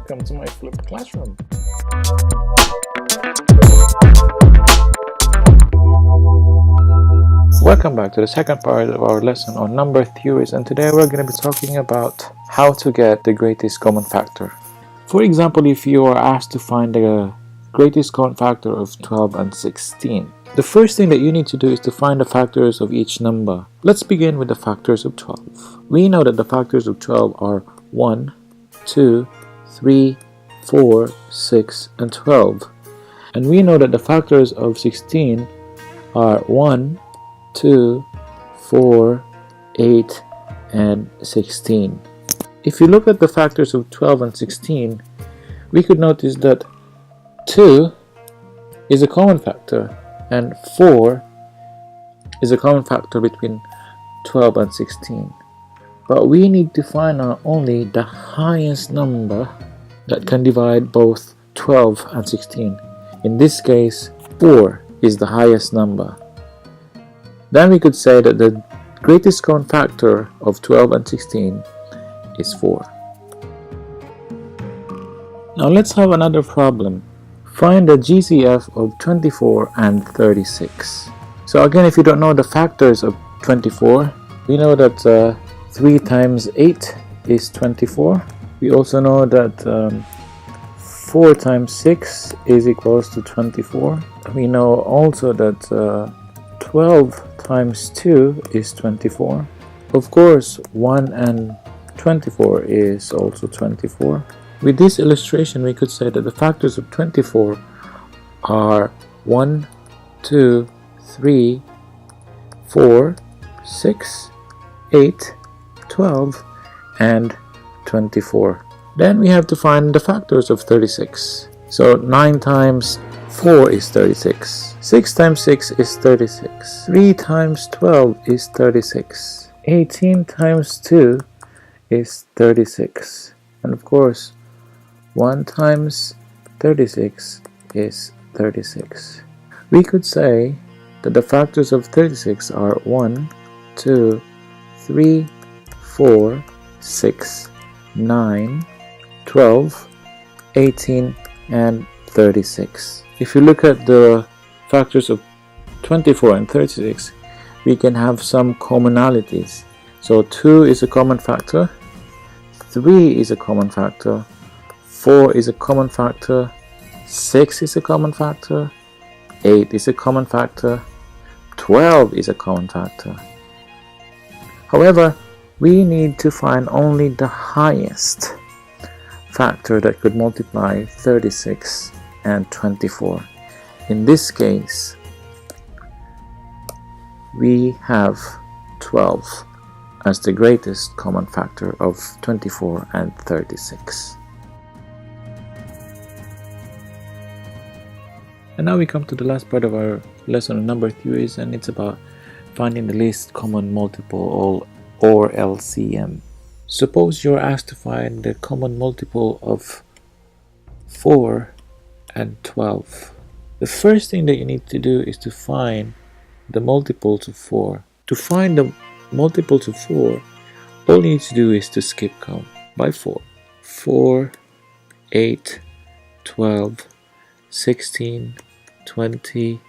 welcome to my flipped classroom. Welcome back to the second part of our lesson on number theories, and today we're going to be talking about how to get the greatest common factor. For example, if you are asked to find the greatest common factor of 12 and 16, the first thing that you need to do is to find the factors of each number. Let's begin with the factors of 12. We know that the factors of 12 are 1, 2, 3, 4, 6, and 12. And we know that the factors of 16 are 1, 2, 4, 8, and 16. If you look at the factors of 12 and 16, we could notice that 2 is a common factor and 4 is a common factor between 12 and 16. But we need to find out only the highest number that can divide both 12 and 16. In this case, 4 is the highest number. Then we could say that the greatest common factor of 12 and 16 is 4. Now let's have another problem. Find the GCF of 24 and 36. So again, if you don't know the factors of 24, we know that 3 times 8 is 24. We also know that 4 times 6 is equals to 24. We know also that 12 times 2 is 24. Of course, 1 and 24 is also 24. With this illustration, we could say that the factors of 24 are 1, 2, 3, 4, 6, 8, 12, and 24. Then we have to find the factors of 36. So 9 times 4 is 36. 6 times 6 is 36. 3 times 12 is 36. 18 times 2 is 36. And of course, 1 times 36 is 36. We could say that the factors of 36 are 1, 2, 3, 4, 6, 9, 12, 18, and 36. If you look at the factors of 24 and 36, we can have some commonalities. So 2 is a common factor, 3 is a common factor, 4 is a common factor, 6 is a common factor, 8 is a common factor, 12 is a common factor. However, we need to find only the highest factor that could multiply 36 and 24. In this case, we have 12 as the greatest common factor of 24 and 36. And now we come to the last part of our lesson on number theories, and it's about finding the least common multiple, or LCM. Suppose you're asked to find the common multiple of 4 and 12. The first thing that you need to do is to find the multiples of 4. To find the multiples of 4, all you need to do is to skip count by 4. 4, 8, 12, 16, 20,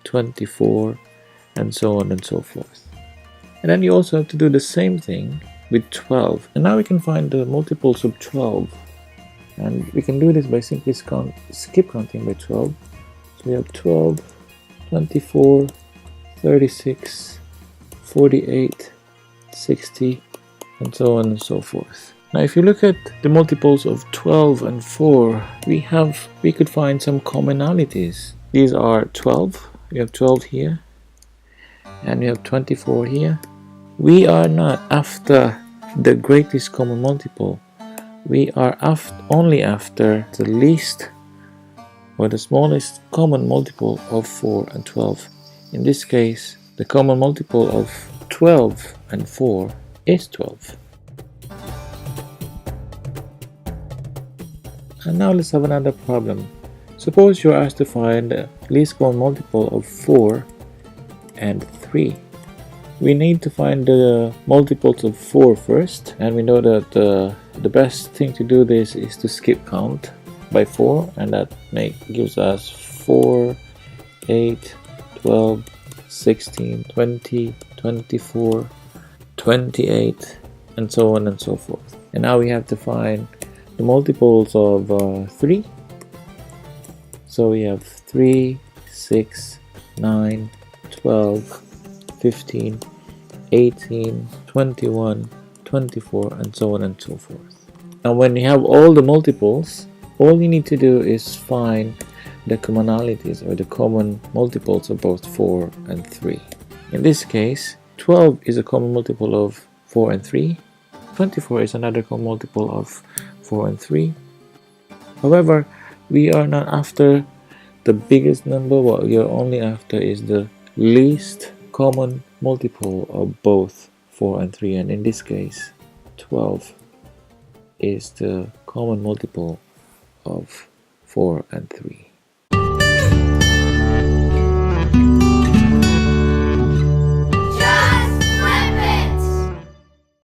24, and so on and so forth. And then you also have to do the same thing with 12. And now we can find the multiples of 12. And we can do this by simply skip counting by 12. So we have 12, 24, 36, 48, 60, and so on and so forth. Now if you look at the multiples of 12 and 4, we could find some commonalities. These are 12. We have 12 here. And we have 24 here. We are not after the greatest common multiple. We are only after the least or the smallest common multiple of 4 and 12. In this case, the common multiple of 12 and 4 is 12. And now let's have another problem. Suppose you're asked to find the least common multiple of 4 and 3. we need to find the multiples of 4 first, and we know that the best thing to do this is to skip count by 4, and that gives us 4, 8, 12, 16, 20, 24, 28, and so on and so forth. And now we have to find the multiples of 3. So we have 3, 6, 9, 12, 15, 18, 21, 24, and so on and so forth. And when you have all the multiples, all you need to do is find the commonalities or the common multiples of both 4 and 3. In this case, 12 is a common multiple of 4 and 3. 24 is another common multiple of 4 and 3. However, we are not after the biggest number. What we are only after is the least common multiple of both 4 and 3, and in this case 12 is the common multiple of 4 and 3.